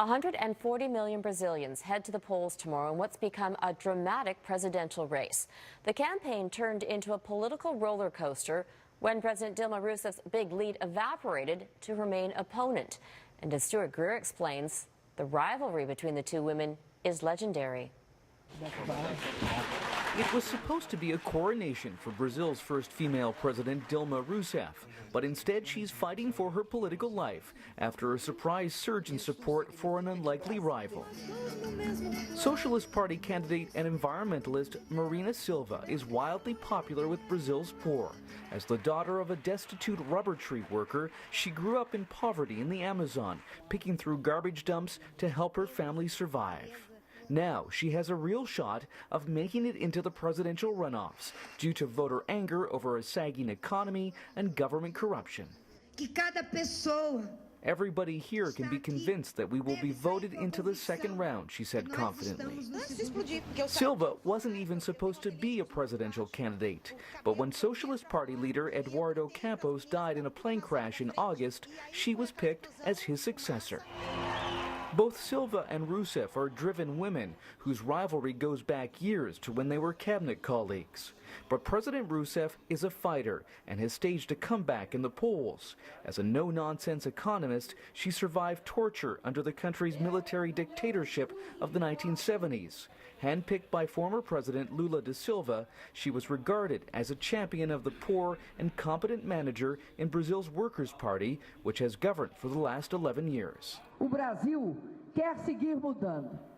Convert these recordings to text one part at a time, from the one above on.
140 million Brazilians head to the polls tomorrow in what's become a dramatic presidential race. The campaign turned into a political roller coaster when President Dilma Rousseff's big lead evaporated to her main opponent. And as Stuart Greer explains, the rivalry between the two women is legendary. It was supposed to be a coronation for Brazil's first female president, Dilma Rousseff, but instead she's fighting for her political life after a surprise surge in support for an unlikely rival. Socialist Party candidate and environmentalist Marina Silva is wildly popular with Brazil's poor. As the daughter of a destitute rubber tree worker, she grew up in poverty in the Amazon, picking through garbage dumps to help her family survive. Now she has a real shot of making it into the presidential runoffs due to voter anger over a sagging economy and government corruption. Everybody here can be convinced that we will be voted into the second round, she said confidently. Silva wasn't even supposed to be a presidential candidate, but when Socialist Party leader Eduardo Campos died in a plane crash in August, she was picked as his successor. Both Silva and Rousseff are driven women whose rivalry goes back years to when they were cabinet colleagues. But President Rousseff is a fighter and has staged a comeback in the polls. As a no-nonsense economist, she survived torture under the country's military dictatorship of the 1970s. Handpicked by former President Lula da Silva, she was regarded as a champion of the poor and competent manager in Brazil's Workers' Party, which has governed for the last 11 years.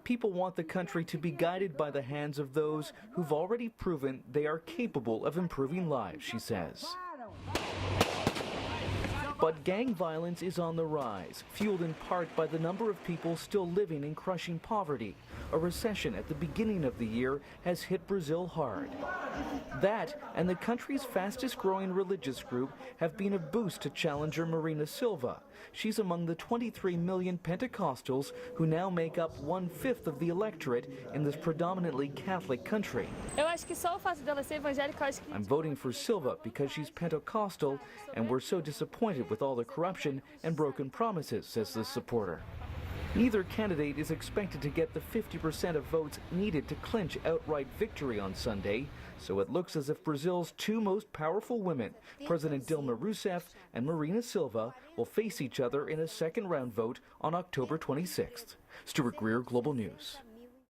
People want the country to be guided by the hands of those who've already proven they are capable of improving lives, she says. But gang violence is on the rise, fueled in part by the number of people still living in crushing poverty. A recession at the beginning of the year has hit Brazil hard. That and the country's fastest growing religious group have been a boost to challenger Marina Silva. She's among the 23 million Pentecostals who now make up 1/5 of the electorate in this predominantly Catholic country. I'm voting for Silva because she's Pentecostal, and we're so disappointed with all the corruption and broken promises, says the supporter. Neither candidate is expected to get the 50% of votes needed to clinch outright victory on Sunday, so it looks as if Brazil's two most powerful women, President Dilma Rousseff and Marina Silva, will face each other in a second-round vote on October 26th. Stuart Greer, Global News.